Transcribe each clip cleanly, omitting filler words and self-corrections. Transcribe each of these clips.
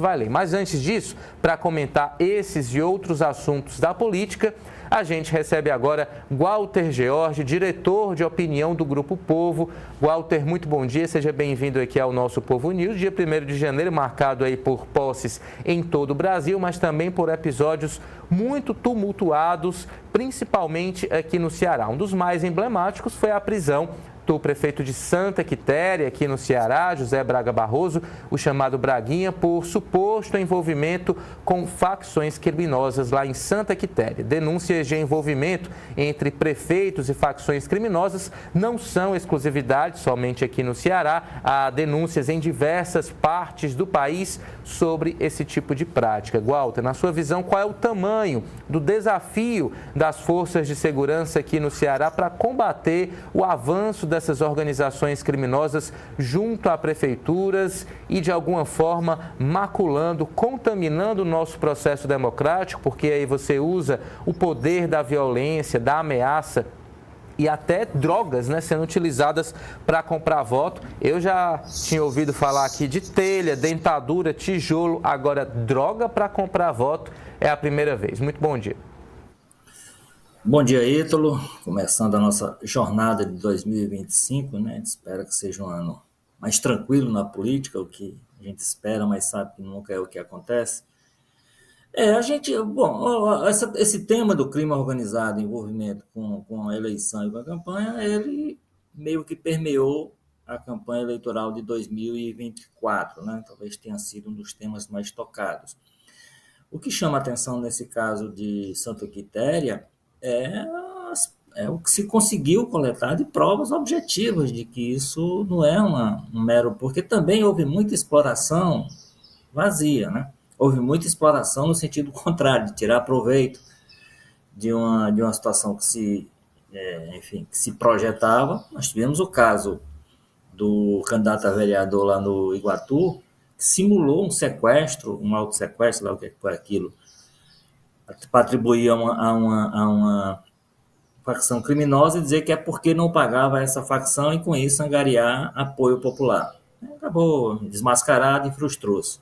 vai ler. Mas antes disso, para comentar esses e outros assuntos da política, a gente recebe agora Walter George, diretor de opinião do Grupo Povo. Walter, muito bom dia, seja bem-vindo aqui ao nosso Povo News. Dia 1º de janeiro, marcado aí por posses em todo o Brasil, mas também por episódios muito tumultuados, principalmente aqui no Ceará. Um dos mais emblemáticos foi a prisão do prefeito de Santa Quitéria, aqui no Ceará, José Braga Barroso, o chamado Braguinha, por suposto envolvimento com facções criminosas lá em Santa Quitéria. Denúncias de envolvimento entre prefeitos e facções criminosas não são exclusividade somente aqui no Ceará. Há denúncias em diversas partes do país sobre esse tipo de prática. Walter, na sua visão, qual é o tamanho do desafio das forças de segurança aqui no Ceará para combater o avanço dessas organizações criminosas junto a prefeituras e, de alguma forma, maculando, contaminando o nosso processo democrático, porque aí você usa o poder da violência, da ameaça e até drogas, né, sendo utilizadas para comprar voto. Eu já tinha ouvido falar aqui de telha, dentadura, tijolo, agora droga para comprar voto é a primeira vez. Muito bom dia. Bom dia, Ítalo. Começando a nossa jornada de 2025, né? A gente espera que seja um ano mais tranquilo na política, o que a gente espera, mas sabe que nunca é o que acontece. Esse tema do crime organizado, envolvimento com a eleição e com a campanha, ele meio que permeou a campanha eleitoral de 2024, né? Talvez tenha sido um dos temas mais tocados. O que chama a atenção nesse caso de Santa Quitéria é o que se conseguiu coletar de provas objetivas de que isso não é um mero... Porque também houve muita exploração vazia, né? Houve muita exploração no sentido contrário, de tirar proveito de uma situação que se projetava. Nós tivemos o caso do candidato a vereador lá no Iguatu, que simulou um sequestro, um auto-sequestro, lá o que foi aquilo, para atribuir a uma facção criminosa e dizer que é porque não pagava essa facção e com isso angariar apoio popular. Acabou desmascarado e frustrou-se.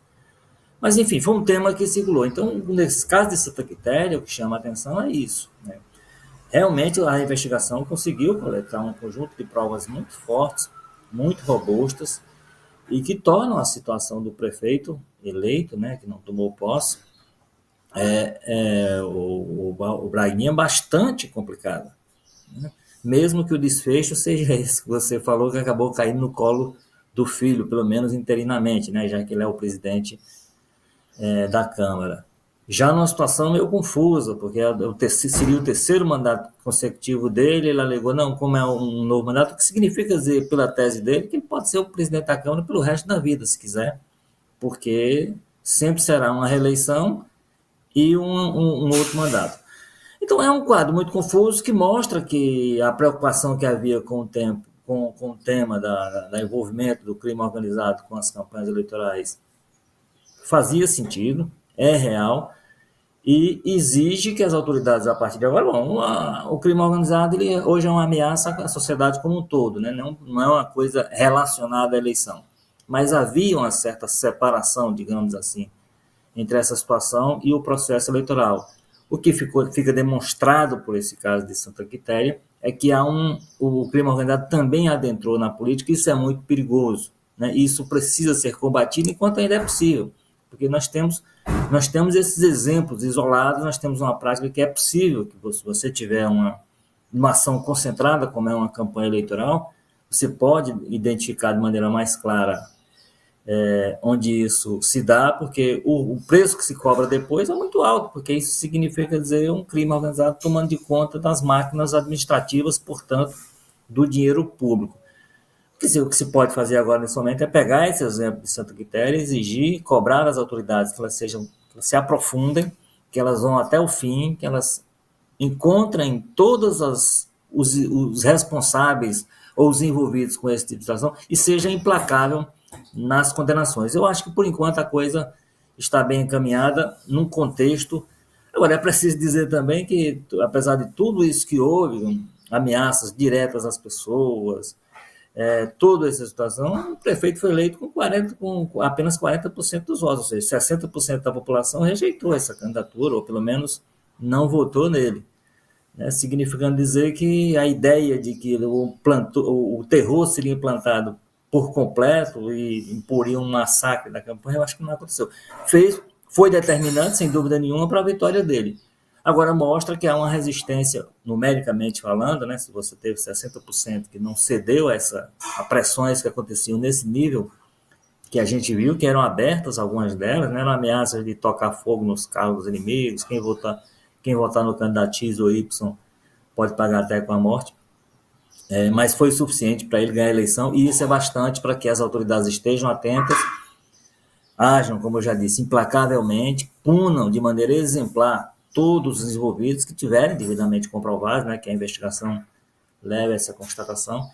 Mas, enfim, foi um tema que circulou. Então, nesse caso de Santa Quitéria, o que chama a atenção é isso, né? Realmente, a investigação conseguiu coletar um conjunto de provas muito fortes, muito robustas, e que tornam a situação do prefeito eleito, né, que não tomou posse, o Braguinha bastante complicada, né? Mesmo que o desfecho seja esse que você falou, que acabou caindo no colo do filho, pelo menos interinamente, né, já que ele é o presidente da Câmara. Já numa situação meio confusa, porque seria o terceiro mandato consecutivo dele, ele alegou, não, como é um novo mandato, o que significa dizer, pela tese dele, que ele pode ser o presidente da Câmara pelo resto da vida, se quiser, porque sempre será uma reeleição e um outro mandato. Então é um quadro muito confuso que mostra que a preocupação que havia com o tema da envolvimento do crime organizado com as campanhas eleitorais fazia sentido, é real, e exige que as autoridades, a partir de agora, o crime organizado ele hoje é uma ameaça à sociedade como um todo, né? Não é uma coisa relacionada à eleição. Mas havia uma certa separação, digamos assim, entre essa situação e o processo eleitoral. O que fica demonstrado por esse caso de Santa Quitéria é que o crime organizado também adentrou na política, e isso é muito perigoso, né? Isso precisa ser combatido enquanto ainda é possível, porque nós temos esses exemplos isolados, nós temos uma prática que é possível, que se você tiver uma ação concentrada, como é uma campanha eleitoral, você pode identificar de maneira mais clara onde isso se dá, porque o preço que se cobra depois é muito alto, porque isso significa dizer um crime organizado tomando de conta das máquinas administrativas, portanto, do dinheiro público. O que se pode fazer agora nesse momento é pegar esse exemplo de Santa Quitéria, exigir, cobrar das autoridades que elas se aprofundem, que elas vão até o fim, que elas encontrem todos os responsáveis ou os envolvidos com esse tipo de situação e seja implacável nas condenações. Eu acho que, por enquanto, a coisa está bem encaminhada num contexto. Agora, é preciso dizer também que, apesar de tudo isso que houve, ameaças diretas às pessoas, toda essa situação, o prefeito foi eleito com apenas 40% dos votos, ou seja, 60% da população rejeitou essa candidatura, ou pelo menos não votou nele, né? Significando dizer que a ideia de que o terror seria implantado por completo e imporia um massacre da campanha, eu acho que não aconteceu. Foi determinante, sem dúvida nenhuma, para a vitória dele. Agora, mostra que há uma resistência, numericamente falando, né? Se você teve 60% que não cedeu a pressões que aconteciam nesse nível, que a gente viu que eram abertas, algumas delas, né? Eram ameaças de tocar fogo nos carros dos inimigos, quem votar no candidato X ou Y pode pagar até com a morte. Mas foi suficiente para ele ganhar a eleição, e isso é bastante para que as autoridades estejam atentas, ajam, como eu já disse, implacavelmente, punam de maneira exemplar todos os envolvidos que tiverem devidamente comprovados, né, que a investigação leve a essa constatação,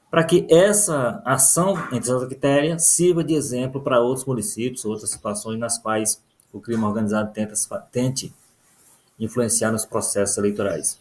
para que essa ação, entre outras critérios, sirva de exemplo para outros municípios, outras situações nas quais o crime organizado tente influenciar nos processos eleitorais.